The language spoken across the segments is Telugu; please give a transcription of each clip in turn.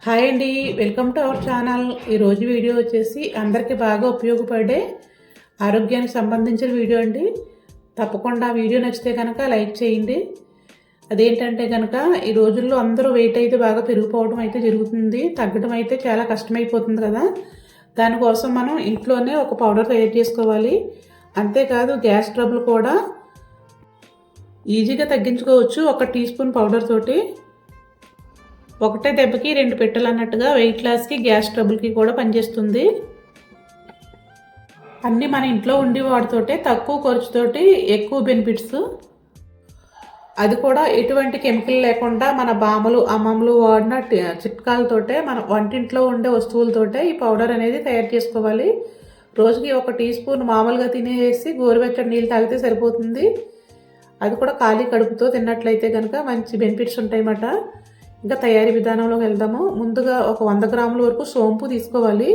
హాయ్ అండి, వెల్కమ్ టు అవర్ ఛానల్. ఈరోజు వీడియో వచ్చేసి అందరికీ బాగా ఉపయోగపడే ఆరోగ్యానికి సంబంధించిన వీడియో అండి. తప్పకుండా వీడియో నచ్చితే కనుక లైక్ చేయండి. అదేంటంటే కనుక ఈ రోజుల్లో అందరూ వెయిట్ అయితే బాగా పెరిగిపోవడం అయితే జరుగుతుంది. తగ్గడం అయితే చాలా కష్టమైపోతుంది కదా. దానికోసం మనం ఇంట్లోనే ఒక పౌడర్ తయారు చేసుకోవాలి. అంతేకాదు గ్యాస్ ట్రబుల్ కూడా ఈజీగా తగ్గించుకోవచ్చు ఒక టీ స్పూన్ పౌడర్ తోటి. ఒకటే దెబ్బకి 2 పెట్టెలు అన్నట్టుగా వెయిట్ లాస్కి గ్యాస్ ట్రబుల్కి కూడా పనిచేస్తుంది. అన్నీ మన ఇంట్లో ఉండి వాటితోటే తక్కువ ఖర్చుతోటి ఎక్కువ బెనిఫిట్స్. అది కూడా ఎటువంటి కెమికల్ లేకుండా మన బామ్మలు అమ్మమ్మలు వాడిన చిట్కాలతోటే మన వంటింట్లో ఉండే వస్తువులతోటే ఈ పౌడర్ అనేది తయారు చేసుకోవాలి. రోజుకి 1 టీ స్పూన్ మామూలుగా తినేసి గోరువెచ్చని నీళ్ళు తాగితే సరిపోతుంది. అది కూడా ఖాళీ కడుపుతో తిన్నట్లయితే కనుక మంచి బెనిఫిట్స్ ఉంటాయన్నమాట. ఇంకా తయారీ విధానంలోకి వెళ్దాము. ముందుగా ఒక 100 గ్రాముల వరకు సోంపు తీసుకోవాలి.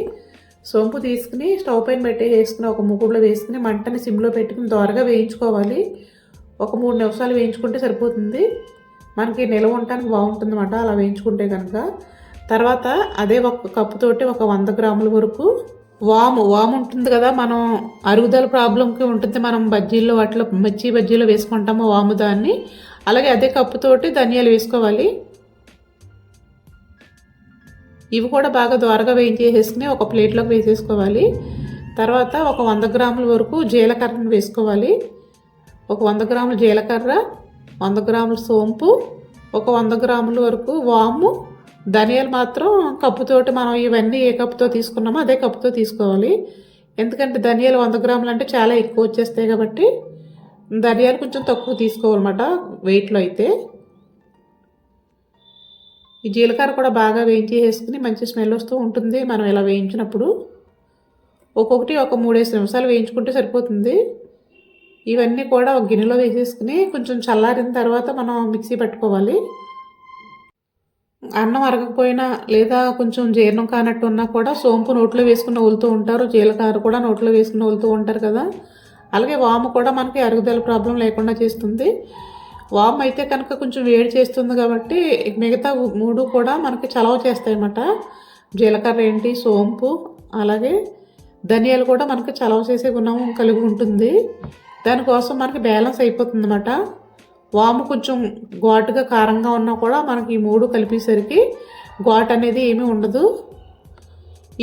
సోంపు తీసుకుని స్టవ్ పైన వేసుకుని ఒక మూకుడులో వేసుకుని మంటని సిమ్లో పెట్టుకుని దోరగా వేయించుకోవాలి. ఒక 3 నిమిషాలు వేయించుకుంటే సరిపోతుంది. మనకి నిల్వ ఉండటానికి బాగుంటుంది అన్నమాట అలా వేయించుకుంటే కనుక. తర్వాత అదే ఒక కప్పుతోటి ఒక 100 గ్రాముల వరకు వాము ఉంటుంది కదా, మనం అరుగుదల ప్రాబ్లంకి ఉంటుంది. మనం బజ్జీల్లో వాటిలో మిర్చి బజ్జీలో వేసుకుంటాము వాము దాన్ని. అలాగే అదే కప్పుతోటి ధనియాలు వేసుకోవాలి. ఇవి కూడా బాగా దోరగా వేయించేసుకుని ఒక ప్లేట్లోకి వేసేసుకోవాలి. తర్వాత ఒక 100 గ్రాముల వరకు జీలకర్రను వేసుకోవాలి. ఒక 100 గ్రాముల జీలకర్ర, 100 గ్రాముల సోంపు, ఒక 100 గ్రాముల వరకు వాము, ధనియాలు మాత్రం కప్పుతోటి మనం ఇవన్నీ ఏ కప్పుతో తీసుకున్నామో అదే కప్పుతో తీసుకోవాలి. ఎందుకంటే ధనియాలు 100 గ్రాములు అంటే చాలా ఎక్కువ వచ్చేస్తాయి కాబట్టి ధనియాలు కొంచెం తక్కువ తీసుకోవాలన్నమాట వెయిట్లో అయితే. ఈ జీలకర్ర కూడా బాగా వేయించి వేసుకుని మంచి స్మెల్ వస్తూ ఉంటుంది మనం ఇలా వేయించినప్పుడు. ఒక్కొక్కటి ఒక 3-5 నిమిషాలు వేయించుకుంటే సరిపోతుంది. ఇవన్నీ కూడా ఒక గిన్నెలో వేసేసుకుని కొంచెం చల్లారిన తర్వాత మనం మిక్సీ పట్టుకోవాలి. అన్నం అరగకపోయినా లేదా కొంచెం జీర్ణం కానట్టు ఉన్నా కూడా సోంపు నోట్లో వేసుకుని నవ్వులుతూ ఉంటారు, జీలకర్ర కూడా నోట్లో వేసుకుని నవ్వులుతూ ఉంటారు కదా. అలాగే వాము కూడా మనకి అరుగుదల ప్రాబ్లం లేకుండా చేస్తుంది. వామ్ అయితే కనుక కొంచెం వేడి చేస్తుంది కాబట్టి మిగతా 3 కూడా మనకి చలవ చేస్తాయి అన్నమాట. జీలకర్ర ఏంటి, సోంపు, అలాగే ధనియాలు కూడా మనకి చలవ చేసే గుణం కలిగి ఉంటుంది. దానికోసం మనకి బ్యాలెన్స్ అయిపోతుంది అన్నమాట. వాము కొంచెం ఘాటుగా కారంగా ఉన్నా కూడా మనకి ఈ 3 కలిపేసరికి ఘాటు అనేది ఏమీ ఉండదు.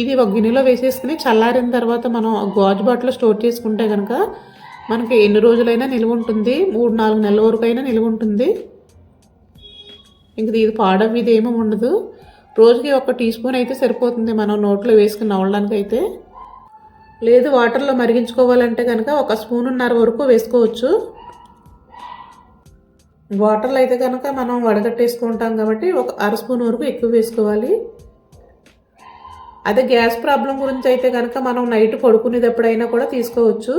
ఇది ఒక గిన్నెలో వేసేసుకుని చల్లారిన తర్వాత మనం గాజు బాటిల్లో స్టోర్ చేసుకుంటే కనుక మనకి ఎన్ని రోజులైనా నిల్వ ఉంటుంది. 3-4 నెలల వరకు అయినా నిల్వ ఉంటుంది. ఇంక ఇది పాడవి ఇది ఏమీ ఉండదు. రోజుకి 1 టీ స్పూన్ అయితే సరిపోతుంది మనం నోట్లో వేసుకుని నవ్వడానికి అయితే. లేదు వాటర్లో మరిగించుకోవాలంటే కనుక 1 స్పూనున్నర వరకు వేసుకోవచ్చు. వాటర్లో అయితే కనుక మనం వడగట్టేసుకుంటాం కాబట్టి 1/2 స్పూన్ వరకు ఎక్కువ వేసుకోవాలి. అదే గ్యాస్ ప్రాబ్లం గురించి అయితే కనుక మనం నైట్ పడుకునేటప్పుడైనా కూడా తీసుకోవచ్చు.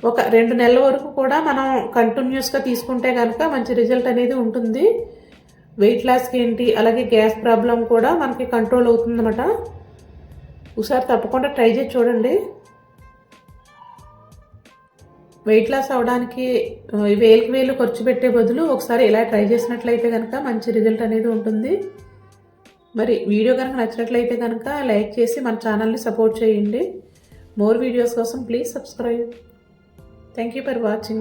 ఒక 2 నెలల వరకు కూడా మనం కంటిన్యూస్గా తీసుకుంటే కనుక మంచి రిజల్ట్ అనేది ఉంటుంది. వెయిట్ లాస్కి ఏంటి, అలాగే గ్యాస్ ప్రాబ్లం కూడా మనకి కంట్రోల్ అవుతుందన్నమాట. ఒకసారి తప్పకుండా ట్రై చేసి చూడండి. వెయిట్ లాస్ అవడానికి వేలు ఖర్చు పెట్టే బదులు ఒకసారి ఇలా ట్రై చేసినట్లయితే కనుక మంచి రిజల్ట్ అనేది ఉంటుంది. మరి వీడియో కనుక నచ్చినట్లయితే కనుక లైక్ చేసి మన ఛానల్ని సపోర్ట్ చేయండి. మోర్ వీడియోస్ కోసం please subscribe. Thank you for watching.